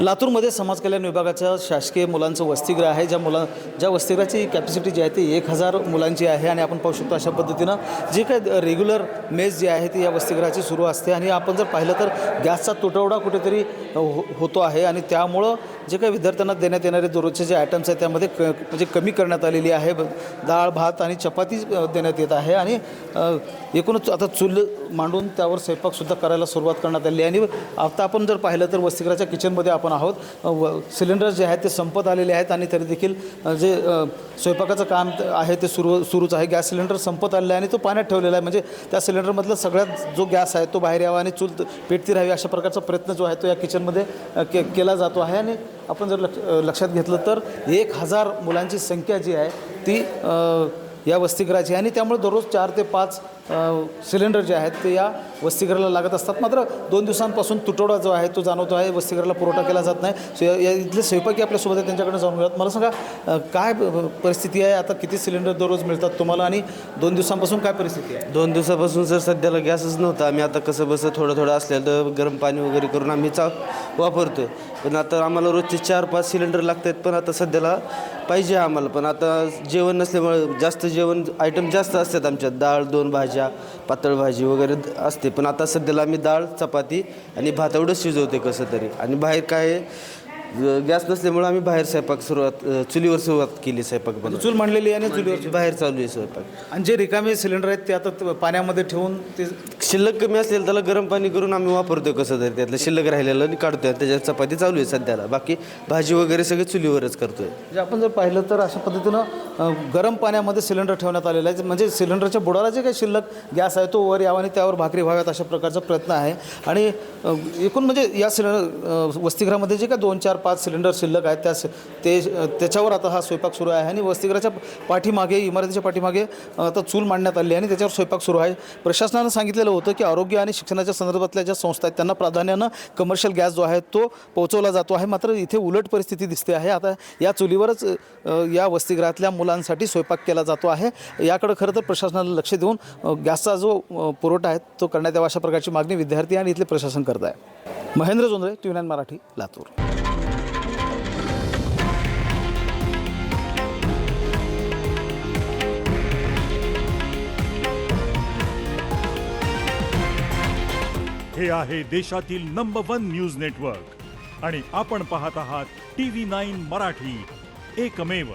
लातूरमध्ये समाज कल्याण विभागाच्या शासकीय मुलांचं वसतिगृह आहे. ज्या वसतिगृहाची कॅपॅसिटी जी आहे ती 1000 मुलांची आहे आणि आपण पाहू शकतो अशा पद्धतीनं जी काही रेग्युलर मेस जी आहे ती या वसतिगृहाची सुरू असते आणि आपण जर पाहिलं तर गॅसचा तुटवडा कुठेतरी होतो आहे आणि त्यामुळं जे काही विद्यार्थ्यांना देण्यात येणारे दररोजचे जे आयटम्स आहेत त्यामध्ये म्हणजे कमी करण्यात आलेली आहे. डाळ भात आणि चपाती देण्यात येत आहे आणि एकूणच आता चूल मांडून त्यावर स्वयंपाकसुद्धा करायला सुरुवात करण्यात आली आणि आता आपण जर पाहिलं तर वसतिगृहाच्या किचनमध्ये आपण आहोत. सिलेंडर जे आहेत ते संपत आलेले आहेत आणि तरी देखील जे स्वयंपाकाचं काम आहे ते सुरूच आहे. गॅस सिलेंडर संपत आलेला आहे आणि तो पाण्यात ठेवलेला आहे. म्हणजे त्या सिलेंडरमधला सगळ्यात जो गॅस आहे तो बाहेर यावा आणि चूल पेटती राहावी अशा प्रकारचा प्रयत्न जो आहे तो या किचनमध्ये केला जातो आहे. आणि आपण जर लक्षात घेतलं तर 1000 मुलांची संख्या जी आहे ती या वसतिगृहाची आणि त्यामुळे दररोज 4 ते 5 सिलेंडर जे आहेत ते या वसतिगृहाला लागत असतात. मात्र 2 दिवसांपासून तुटवडा जो आहे तो जाणवतो आहे. वसतिगृहाला पुरवठा केला जात नाही. या इथले स्वयंपाकी आपल्यासोबत आहे, त्यांच्याकडे जाऊन घेऊयात. मला सांगा काय परिस्थिती आहे, आता किती सिलेंडर दररोज मिळतात तुम्हाला आणि 2 दिवसांपासून काय परिस्थिती आहे? 2 दिवसापासून सर सध्याला गॅसच नव्हता. आम्ही आता कसं बसं थोडं असलेलं तर गरम पाणी वगैरे करून आम्ही वापरतो. पण आता आम्हाला रोजचे 4-5 सिलेंडर लागत आहेत. पण आता सध्याला पाहिजे आम्हाला. पण आता जेवण नसल्यामुळे जास्त जेवण आयटम जास्त असतात आमच्यात. डाळ, 2 भाज्या, पातळ भाजी वगैरे असते. पण आता सध्याला आम्ही डाळ, चपाती आणि भात एवढंच शिजवते कसं तरी. आणि बाहेर काय गॅस नसल्यामुळे आम्ही बाहेर चुलीवर सुरुवात केली स्वयंपाक बनवायला. चूल मांडलेली आहे आणि चुलीवर बाहेर चालू आहे स्वयंपाक. आणि जे रिकामे सिलेंडर आहेत ते आता पाण्यामध्ये ठेवून ते शिल्लक कमी असेल त्याला गरम पाणी करून आम्ही वापरतो कसं तरी. त्यातलं शिल्लक राहिलेलं आणि काढतोय. त्याच्यात चपाती चालू आहे सध्याला. बाकी भाजी वगैरे सगळे चुलीवरच करतोय. म्हणजे आपण जर पाहिलं तर अशा पद्धतीनं गरम पाण्यामध्ये सिलेंडर ठेवण्यात आलेला आहे. म्हणजे सिलेंडरच्या बुडाला जे काही शिल्लक गॅस आहे तो वर यावा आणि त्यावर भाकरी व्हाव्यात अशा प्रकारचा प्रयत्न आहे. आणि एकूण म्हणजे या वसतिगृहामध्ये जे काही 2-4-5 सिलेंडर शिल्लक आहेत त्याच्यावर आता हा स्वयंपाक सुरू आहे. आणि वसतिगृहाच्या पाठीमागे, इमारतीच्या पाठीमागे आता चूल मांडण्यात आली आणि त्याच्यावर स्वयंपाक सुरू आहे. प्रशासनानं सांगितलेलं होतं की आरोग्य आणि शिक्षणाच्या संदर्भातल्या ज्या संस्था आहेत त्यांना प्राधान्यानं कमर्शियल गॅस जो आहे तो पोहोचवला जातो आहे. मात्र इथे उलट परिस्थिती दिसते आहे. आता या चुलीवरच या वसतिगृहातल्या मुलांसाठी स्वयंपाक केला जातो आहे. याकडे खरं तर प्रशासनाला लक्ष देऊन गॅसचा जो पुरवठा आहे तो करण्यात यावा अशा प्रकारची मागणी विद्यार्थी आणि इथले प्रशासन करत आहे. महेंद्र जोंधळे, TV9 मराठी, लातूर. हे आहे देशातील नंबर 1 न्यूज नेटवर्क आणि आपण पाहत आहात TV9 मराठी, एकमेव.